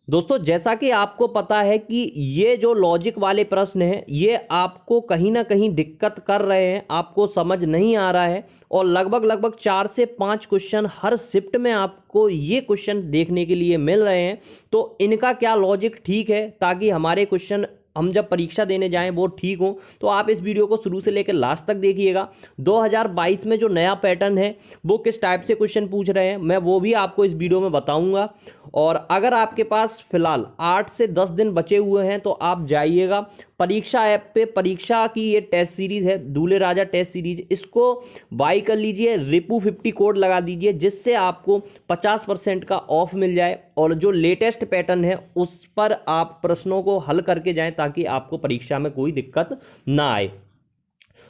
दोस्तों जैसा कि आपको पता है कि ये जो लॉजिक वाले प्रश्न हैं ये आपको कहीं ना कहीं दिक्कत कर रहे हैं, आपको समझ नहीं आ रहा है और लगभग 4 से 5 क्वेश्चन हर शिफ्ट में आपको ये क्वेश्चन देखने के लिए मिल रहे हैं। तो इनका क्या लॉजिक ठीक है ताकि हमारे क्वेश्चन हम जब परीक्षा देने जाएं वो ठीक हो। तो आप इस वीडियो को शुरू से लेकर लास्ट तक देखिएगा। 2022 में जो नया पैटर्न है वो किस टाइप से क्वेश्चन पूछ रहे हैं मैं वो भी आपको इस वीडियो में बताऊंगा। और अगर आपके पास फिलहाल 8 से 10 दिन बचे हुए हैं तो आप जाइएगा परीक्षा ऐप पे। परीक्षा की ये टेस्ट सीरीज है दूल्हे राजा टेस्ट सीरीज, इसको बाई कर लीजिए, रिपू 50 कोड लगा दीजिए जिससे आपको 50% का ऑफ मिल जाए और जो लेटेस्ट पैटर्न है उस पर आप प्रश्नों को हल करके जाएं ताकि आपको परीक्षा में कोई दिक्कत ना आए।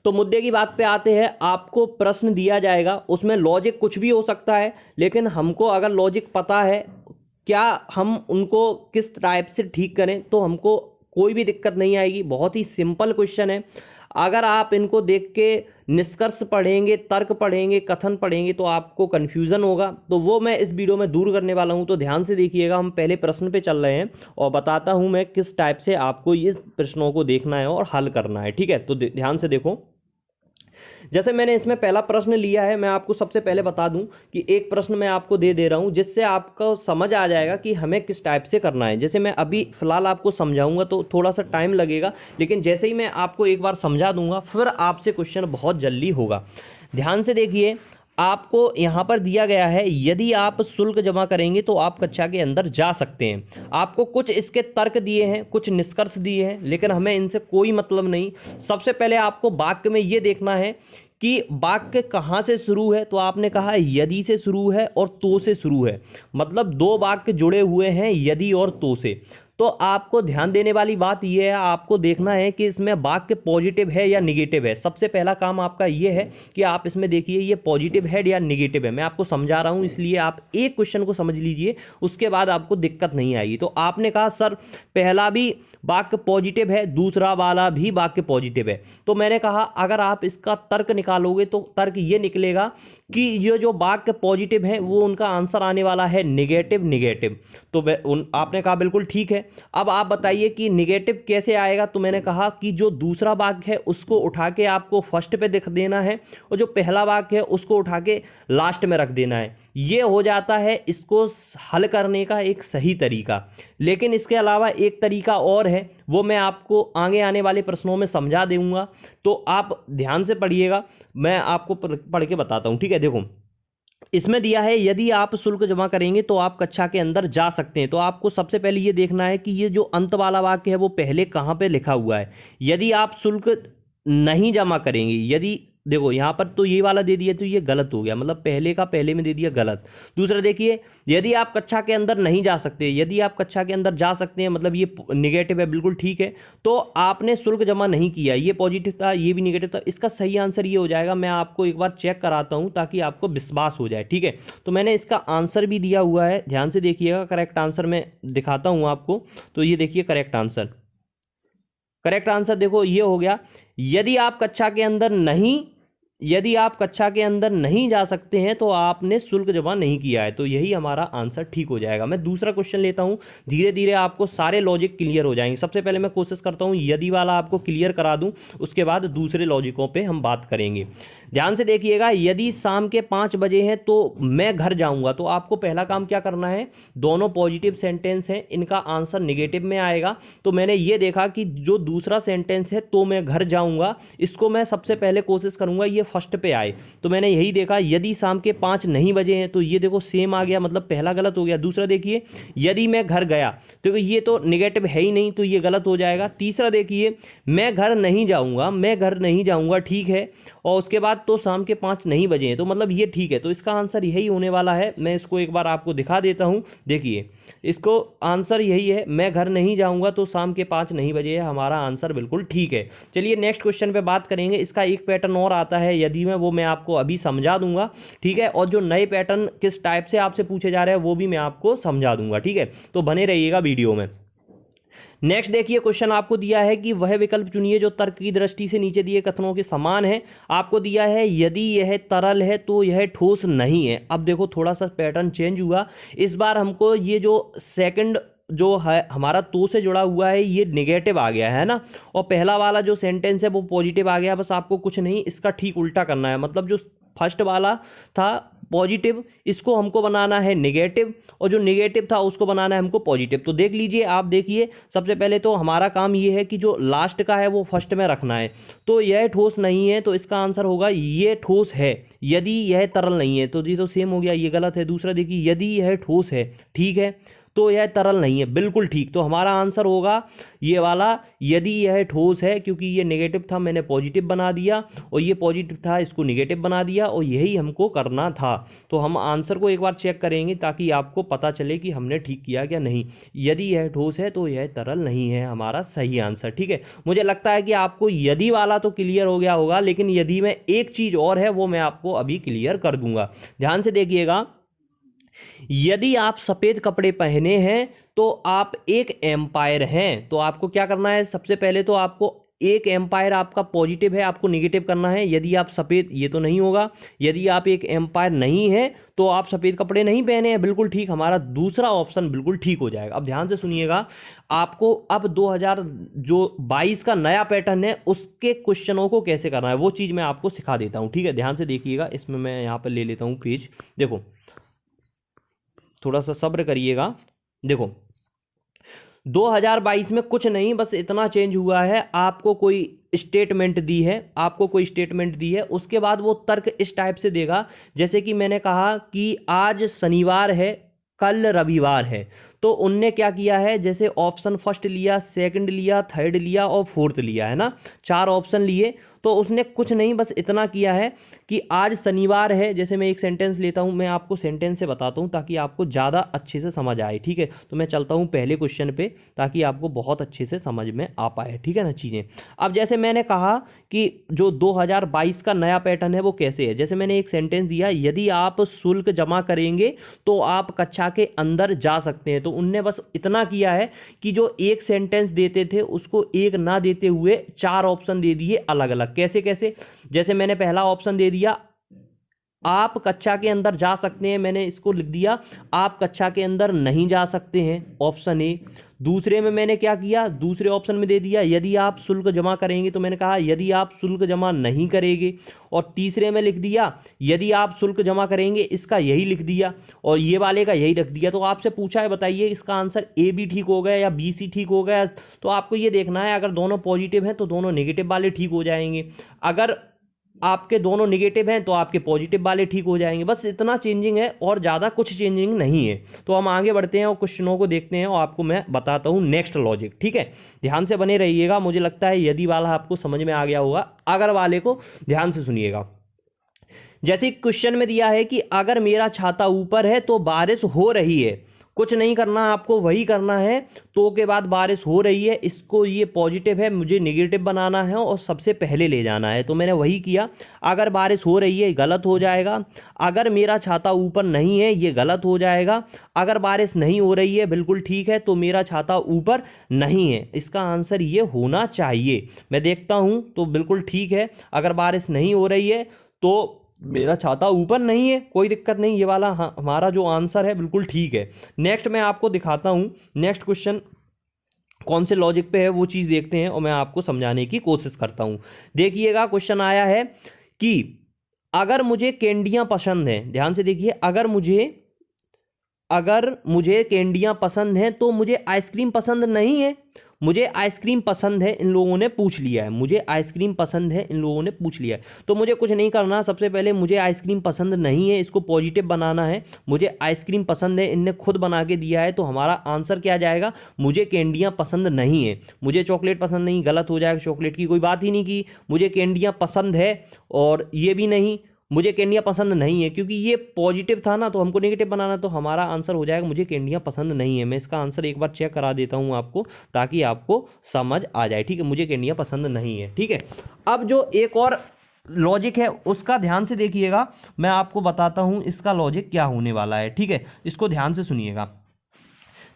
तो मुद्दे की बात पे आते हैं। आपको प्रश्न दिया जाएगा, उसमें लॉजिक कुछ भी हो सकता है, लेकिन हमको अगर लॉजिक पता है क्या हम उनको किस टाइप से ठीक करें तो हमको कोई भी दिक्कत नहीं आएगी। बहुत ही सिंपल क्वेश्चन है। अगर आप इनको देख के निष्कर्ष पढ़ेंगे, तर्क पढ़ेंगे, कथन पढ़ेंगे तो आपको कन्फ्यूज़न होगा, तो वो मैं इस वीडियो में दूर करने वाला हूं। तो ध्यान से देखिएगा, हम पहले प्रश्न पे चल रहे हैं और बताता हूं मैं किस टाइप से आपको ये प्रश्नों को देखना है और हल करना है। ठीक है, तो ध्यान से देखो। जैसे मैंने इसमें पहला प्रश्न लिया है, मैं आपको सबसे पहले बता दूं कि एक प्रश्न मैं आपको दे रहा हूं जिससे आपको समझ आ जाएगा कि हमें किस टाइप से करना है। जैसे मैं अभी फिलहाल आपको समझाऊंगा तो थोड़ा सा टाइम लगेगा, लेकिन जैसे ही मैं आपको एक बार समझा दूंगा फिर आपसे क्वेश्चन बहुत जल्दी होगा। ध्यान से देखिए, आपको यहां पर दिया गया है यदि आप शुल्क जमा करेंगे तो आप कक्षा के अंदर जा सकते हैं। आपको कुछ इसके तर्क दिए हैं, कुछ निष्कर्ष दिए हैं, लेकिन हमें इनसे कोई मतलब नहीं। सबसे पहले आपको वाक्य में यह देखना है कि वाक्य कहाँ से शुरू है। तो आपने कहा यदि से शुरू है और तो से शुरू है, मतलब दो वाक्य जुड़े हुए हैं यदि और तो से। तो आपको ध्यान देने वाली बात यह है, आपको देखना है कि इसमें वाक्य पॉजिटिव है या निगेटिव है। सबसे पहला काम आपका यह है कि आप इसमें देखिए ये पॉजिटिव है या निगेटिव है। मैं आपको समझा रहा हूं इसलिए आप एक क्वेश्चन को समझ लीजिए, उसके बाद आपको दिक्कत नहीं आएगी। तो आपने कहा सर पहला भी वाक्य पॉजिटिव है, दूसरा वाला भी वाक्य पॉजिटिव है। तो मैंने कहा अगर आप इसका तर्क निकालोगे तो तर्क ये निकलेगा कि ये जो वाक्य पॉजिटिव है वो उनका आंसर आने वाला है निगेटिव निगेटिव। तो आपने कहा बिल्कुल ठीक है। अब आप बताइए कि निगेटिव कैसे आएगा। तो मैंने कहा कि जो दूसरा वाक्य है उसको उठा के आपको फर्स्ट पे दिख देना है और जो पहला वाक्य है उसको उठा के लास्ट में रख देना है। ये हो जाता है इसको हल करने का एक सही तरीका। लेकिन इसके अलावा एक तरीका और है, वो मैं आपको आगे आने वाले प्रश्नों में समझा दूंगा। तो आप ध्यान से पढ़िएगा, मैं आपको पढ़ के बताता हूं। ठीक है, देखो इसमें दिया है यदि आप शुल्क जमा करेंगे तो आप कक्षा के अंदर जा सकते हैं। तो आपको सबसे पहले ये देखना है कि ये जो अंत वाला वाक्य है वो पहले कहां पे लिखा हुआ है। यदि आप शुल्क नहीं जमा करेंगे, यदि देखो यहां पर तो ये वाला दे दिया तो ये गलत हो गया, मतलब पहले का पहले में दे दिया गलत। दूसरा देखिए यदि आप कक्षा के अंदर नहीं जा सकते, यदि आप कक्षा के अंदर जा सकते हैं मतलब ये निगेटिव है, बिल्कुल ठीक है। तो आपने शुल्क जमा नहीं किया, ये पॉजिटिव था ये भी निगेटिव था। इसका सही आंसर ये हो जाएगा। मैं आपको एक बार चेक कराता हूं ताकि आपको विश्वास हो जाए। ठीक है, तो मैंने इसका आंसर भी दिया हुआ है, ध्यान से देखिएगा। करेक्ट आंसर मैं दिखाता हूं आपको। तो ये देखिए करेक्ट आंसर, करेक्ट आंसर देखो ये हो गया। यदि आप कक्षा के अंदर नहीं जा सकते हैं तो आपने शुल्क जमा नहीं किया है। तो यही हमारा आंसर ठीक हो जाएगा। मैं दूसरा क्वेश्चन लेता हूं, धीरे धीरे आपको सारे लॉजिक क्लियर हो जाएंगे। सबसे पहले मैं कोशिश करता हूं यदि वाला आपको क्लियर करा दूं, उसके बाद दूसरे लॉजिकों पे हम बात करेंगे। ध्यान से देखिएगा, यदि शाम के 5 बजे हैं तो मैं घर जाऊंगा। तो आपको पहला काम क्या करना है, दोनों पॉजिटिव सेंटेंस हैं, इनका आंसर निगेटिव में आएगा। तो मैंने ये देखा कि जो दूसरा सेंटेंस है तो मैं घर जाऊंगा, इसको मैं सबसे पहले कोशिश करूंगा ये फर्स्ट पे आए। तो मैंने यही देखा यदि शाम के 5 नहीं बजे हैं, तो ये देखो सेम आ गया, मतलब पहला गलत हो गया। दूसरा देखिए यदि मैं घर गया, तो ये तो निगेटिव है ही नहीं, तो ये गलत हो जाएगा। तीसरा देखिए मैं घर नहीं जाऊंगा, ठीक है। और उसके बाद तो शाम के 5 नहीं बजे हैं, तो मतलब ये ठीक है। तो इसका आंसर यही होने वाला है। मैं इसको एक बार आपको दिखा देता हूं, देखिए इसको आंसर यही है, मैं घर नहीं जाऊंगा तो शाम के 5 नहीं बजे है। हमारा आंसर बिल्कुल ठीक है। चलिए नेक्स्ट क्वेश्चन पे बात करेंगे। इसका एक पैटर्न और आता है यदि में, वो मैं आपको अभी समझा दूंगा। ठीक है, और जो नए पैटर्न किस टाइप से आपसे पूछे जा रहे हैं वो भी मैं आपको समझा दूंगा। ठीक है, तो बने रहिएगा वीडियो में। नेक्स्ट देखिए क्वेश्चन आपको दिया है कि वह विकल्प चुनिए जो तर्क की दृष्टि से नीचे दिए कथनों के समान है। आपको दिया है यदि यह तरल है तो यह ठोस नहीं है। अब देखो थोड़ा सा पैटर्न चेंज हुआ। इस बार हमको ये जो सेकंड जो है हमारा तो से जुड़ा हुआ है ये नेगेटिव आ गया है ना, और पहला वाला जो सेंटेंस है वो पॉजिटिव आ गया। बस आपको कुछ नहीं, इसका ठीक उल्टा करना है। मतलब जो फर्स्ट वाला था पॉजिटिव, इसको हमको बनाना है नेगेटिव, और जो नेगेटिव था उसको बनाना है हमको पॉजिटिव। तो देख लीजिए, आप देखिए, सबसे पहले तो हमारा काम ये है कि जो लास्ट का है वो फर्स्ट में रखना है। तो यह ठोस नहीं है, तो इसका आंसर होगा ये ठोस है यदि यह तरल नहीं है। तो जी तो सेम हो गया, ये गलत है। दूसरा देखिए, यदि यह ठोस है, ठीक है, तो यह तरल नहीं है, बिल्कुल ठीक। तो हमारा आंसर होगा ये वाला, यदि यह ठोस है, क्योंकि ये नेगेटिव था मैंने पॉजिटिव बना दिया, और ये पॉजिटिव था इसको नेगेटिव बना दिया, और यही हमको करना था। तो हम आंसर को एक बार चेक करेंगे ताकि आपको पता चले कि हमने ठीक किया क्या नहीं। यदि यह ठोस है तो यह तरल नहीं है, हमारा सही आंसर। ठीक है, मुझे लगता है कि आपको यदि वाला तो क्लियर हो गया होगा, लेकिन यदि में एक चीज और है वो मैं आपको अभी क्लियर कर दूंगा। ध्यान से देखिएगा, यदि आप सफेद कपड़े पहने हैं तो आप एक एम्पायर हैं। तो आपको क्या करना है, सबसे पहले तो आपको एक एम्पायर आपका पॉजिटिव है, आपको नेगेटिव करना है। यदि आप सफेद, ये तो नहीं होगा, यदि आप एक एम्पायर नहीं है तो आप सफेद कपड़े नहीं पहने हैं, बिल्कुल ठीक। हमारा दूसरा ऑप्शन बिल्कुल ठीक हो जाएगा। अब ध्यान से सुनिएगा, आपको अब 2022 का नया पैटर्न है उसके क्वेश्चनों को कैसे करना है वो चीज मैं आपको सिखा देता हूं। ठीक है, ध्यान से देखिएगा, इसमें मैं यहां पर ले लेता हूं पेज। देखो, थोड़ा सा सब्र करिएगा। देखो, 2022 में कुछ नहीं, बस इतना चेंज हुआ है, आपको कोई स्टेटमेंट दी है, आपको कोई स्टेटमेंट दी है, उसके बाद वो तर्क इस टाइप से देगा, जैसे कि मैंने कहा कि आज शनिवार है, कल रविवार है। तो उनने क्या किया है, जैसे ऑप्शन फर्स्ट लिया, सेकंड लिया, थर्ड लिया और फोर्थ लिया, है ना, 4 ऑप्शन लिए। तो उसने कुछ नहीं, बस इतना किया है कि आज शनिवार है। जैसे मैं एक सेंटेंस लेता हूं, मैं आपको सेंटेंस से बताता हूं ताकि आपको ज़्यादा अच्छे से समझ आए। ठीक है, तो मैं चलता हूं पहले क्वेश्चन पे ताकि आपको बहुत अच्छे से समझ में आ पाए। ठीक है ना चीज़ें। अब जैसे मैंने कहा कि जो 2022 का नया पैटर्न है वो कैसे है, जैसे मैंने एक सेंटेंस दिया, यदि आप शुल्क जमा करेंगे तो आप कक्षा के अंदर जा सकते हैं। तो उनने बस इतना किया है कि जो एक सेंटेंस देते थे उसको एक ना देते हुए 4 ऑप्शन दे दिए अलग अलग। कैसे कैसे, जैसे मैंने पहला ऑप्शन दे दिया, आप कक्षा के अंदर जा सकते हैं, मैंने इसको लिख दिया आप कक्षा के अंदर नहीं जा सकते हैं, ऑप्शन ए। दूसरे में मैंने क्या किया, दूसरे ऑप्शन में दे दिया यदि आप शुल्क जमा करेंगे, तो मैंने कहा यदि आप शुल्क जमा नहीं करेंगे। और तीसरे में लिख दिया यदि आप शुल्क जमा करेंगे, इसका यही लिख दिया, और ये वाले का यही रख दिया। तो आपसे पूछा है, बताइए इसका आंसर ए बी ठीक हो गया या बी सी ठीक हो गया। तो आपको ये देखना है, अगर दोनों पॉजिटिव हैं तो दोनों नेगेटिव वाले ठीक हो जाएंगे, अगर आपके दोनों नेगेटिव हैं तो आपके पॉजिटिव वाले ठीक हो जाएंगे। बस इतना चेंजिंग है और ज़्यादा कुछ चेंजिंग नहीं है। तो हम आगे बढ़ते हैं और क्वेश्चनों को देखते हैं और आपको मैं बताता हूं नेक्स्ट लॉजिक। ठीक है, ध्यान से बने रहिएगा। मुझे लगता है यदि वाला आपको समझ में आ गया होगा, अगर वाले को ध्यान से सुनिएगा। जैसे क्वेश्चन में दिया है कि अगर मेरा छाता ऊपर है तो बारिश हो रही है, कुछ नहीं करना, आपको वही करना है। तो के बाद बारिश हो रही है, इसको ये पॉजिटिव है, मुझे नेगेटिव बनाना है और सबसे पहले ले जाना है। तो मैंने वही किया। अगर बारिश हो रही है गलत हो जाएगा, अगर मेरा छाता ऊपर नहीं है ये गलत हो जाएगा, अगर बारिश नहीं हो रही है बिल्कुल ठीक है तो मेरा छाता ऊपर नहीं है, इसका आंसर ये होना चाहिए। मैं देखता हूं तो बिल्कुल ठीक है, अगर बारिश नहीं हो रही है तो मेरा छाता ऊपर नहीं है, कोई दिक्कत नहीं, ये वाला हमारा जो आंसर है बिल्कुल ठीक है। नेक्स्ट मैं आपको दिखाता हूं, नेक्स्ट क्वेश्चन कौन से लॉजिक पे है वो चीज़ देखते हैं और मैं आपको समझाने की कोशिश करता हूं। देखिएगा, क्वेश्चन आया है कि अगर मुझे कैंडियां पसंद हैं, ध्यान से देखिए, अगर मुझे कैंडियां पसंद हैं तो मुझे आइसक्रीम पसंद नहीं है। मुझे आइसक्रीम पसंद है, इन लोगों ने पूछ लिया है, मुझे आइसक्रीम पसंद है, इन लोगों ने पूछ लिया है। तो मुझे कुछ नहीं करना, सबसे पहले मुझे आइसक्रीम पसंद नहीं है, इसको पॉजिटिव बनाना है। मुझे आइसक्रीम पसंद है, इनने खुद बना के दिया है, तो हमारा आंसर क्या जाएगा, मुझे कैंडियां पसंद नहीं है। मुझे चॉकलेट पसंद नहीं, गलत हो जाएगा, चॉकलेट की कोई बात ही नहीं की। मुझे कैंडियां पसंद है और ये भी नहीं, मुझे कैंडियां पसंद नहीं है, क्योंकि ये पॉजिटिव था ना तो हमको नेगेटिव बनाना, तो हमारा आंसर हो जाएगा मुझे कैंडियां पसंद नहीं है। मैं इसका आंसर एक बार चेक करा देता हूं आपको ताकि आपको समझ आ जाए। ठीक है, मुझे कैंडियां पसंद नहीं है। ठीक है, अब जो एक और लॉजिक है उसका ध्यान से देखिएगा, मैं आपको बताता हूं इसका लॉजिक क्या होने वाला है। ठीक है, इसको ध्यान से सुनिएगा।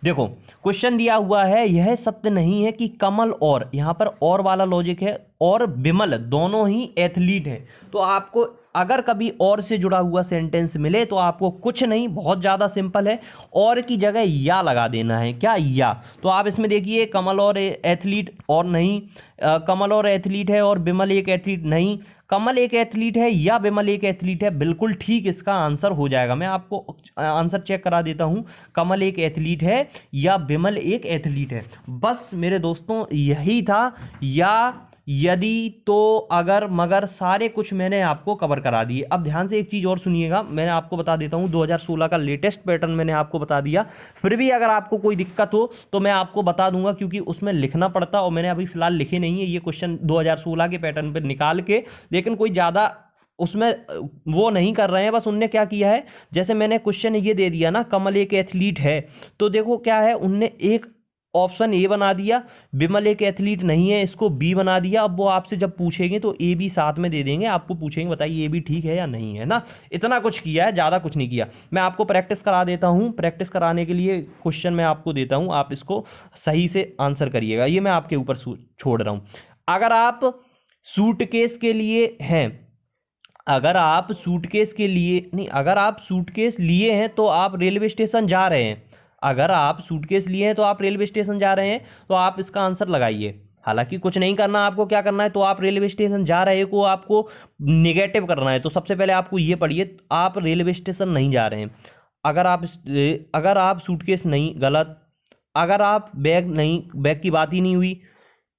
देखो, क्वेश्चन दिया हुआ है, यह सत्य नहीं है कि कमल और, यहां पर और वाला लॉजिक है, और विमल दोनों ही एथलीट हैं। तो आपको अगर कभी और से जुड़ा हुआ सेंटेंस मिले तो आपको कुछ नहीं, बहुत ज़्यादा सिंपल है, और की जगह या लगा देना है। क्या? या। तो आप इसमें देखिए कमल और एथलीट और नहीं, कमल और एथलीट है और विमल एक एथलीट नहीं, कमल एक एथलीट है या विमल एक एथलीट है, बिल्कुल ठीक इसका आंसर हो जाएगा। मैं आपको आंसर चेक करा देता हूं, कमल एक एथलीट है या विमल एक एथलीट है। बस मेरे दोस्तों यही था, या, यदि, तो, अगर, मगर, सारे कुछ मैंने आपको कवर करा दिए। अब ध्यान से एक चीज़ और सुनिएगा, मैं आपको बता देता हूँ 2016 का लेटेस्ट पैटर्न मैंने आपको बता दिया। फिर भी अगर आपको कोई दिक्कत हो तो मैं आपको बता दूंगा, क्योंकि उसमें लिखना पड़ता और मैंने अभी फिलहाल लिखे नहीं है ये क्वेश्चन 2016 के पैटर्न पर निकाल के, लेकिन कोई ज़्यादा उसमें वो नहीं कर रहे हैं। बस उनने क्या किया है, जैसे मैंने क्वेश्चन ये दे दिया ना, कमल एक एथलीट है, तो देखो क्या है, उनने एक ऑप्शन ए बना दिया, विमल एक एथलीट नहीं है इसको बी बना दिया। अब वो आपसे जब पूछेंगे तो ए बी साथ में दे देंगे, आपको पूछेंगे बताइए ए बी ठीक है या नहीं है ना। इतना कुछ किया है, ज़्यादा कुछ नहीं किया। मैं आपको प्रैक्टिस करा देता हूँ, प्रैक्टिस कराने के लिए क्वेश्चन मैं आपको देता हूँ, आप इसको सही से आंसर करिएगा, ये मैं आपके ऊपर छोड़ रहा हूँ। अगर आप सूटकेस के लिए हैं, अगर आप सूटकेस के लिए नहीं, अगर आप सूटकेस लिए हैं तो आप रेलवे स्टेशन जा रहे हैं, अगर आप सूटकेस लिए हैं तो आप रेलवे स्टेशन जा रहे हैं, तो आप इसका आंसर लगाइए। हालांकि कुछ नहीं करना, आपको क्या करना है, तो आप रेलवे स्टेशन जा रहे को आपको निगेटिव करना है। तो सबसे पहले आपको ये पढ़िए, आप रेलवे स्टेशन नहीं जा रहे हैं। अगर आप सूटकेस नहीं, गलत। अगर आप बैग नहीं, बैग की बात ही नहीं हुई।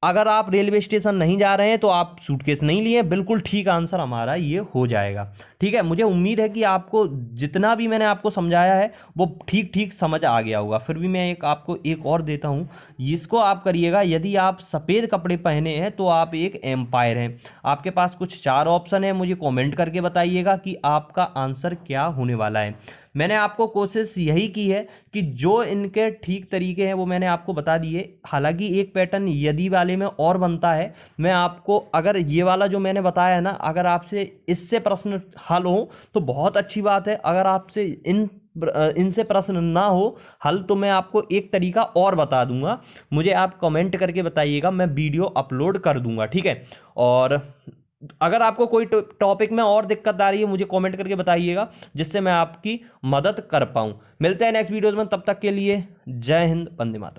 अगर आप रेलवे स्टेशन नहीं जा रहे हैं तो आप सूटकेस नहीं लिए, बिल्कुल ठीक आंसर हमारा ये हो जाएगा। ठीक है, मुझे उम्मीद है कि आपको जितना भी मैंने आपको समझाया है वो ठीक ठीक समझ आ गया होगा। फिर भी मैं आपको एक और देता हूं, जिसको आप करिएगा। यदि आप सफ़ेद कपड़े पहने हैं तो आप एक एम्पायर हैं। आपके पास कुछ 4 ऑप्शन है, मुझे कॉमेंट करके बताइएगा कि आपका आंसर क्या होने वाला है। मैंने आपको कोशिश यही की है कि जो इनके ठीक तरीके हैं वो मैंने आपको बता दिए। हालांकि एक पैटर्न यदि वाले में और बनता है, मैं आपको, अगर ये वाला जो मैंने बताया है ना, अगर आपसे इससे प्रश्न हल हो तो बहुत अच्छी बात है। अगर आपसे इनसे प्रश्न ना हो हल तो मैं आपको एक तरीका और बता दूंगा, मुझे आप कमेंट करके बताइएगा, मैं वीडियो अपलोड कर दूंगा। ठीक है, और अगर आपको कोई टॉपिक में और दिक्कत आ रही है मुझे कमेंट करके बताइएगा, जिससे मैं आपकी मदद कर पाऊं। मिलते हैं नेक्स्ट वीडियोस में, तब तक के लिए जय हिंद, वंदे मातरम।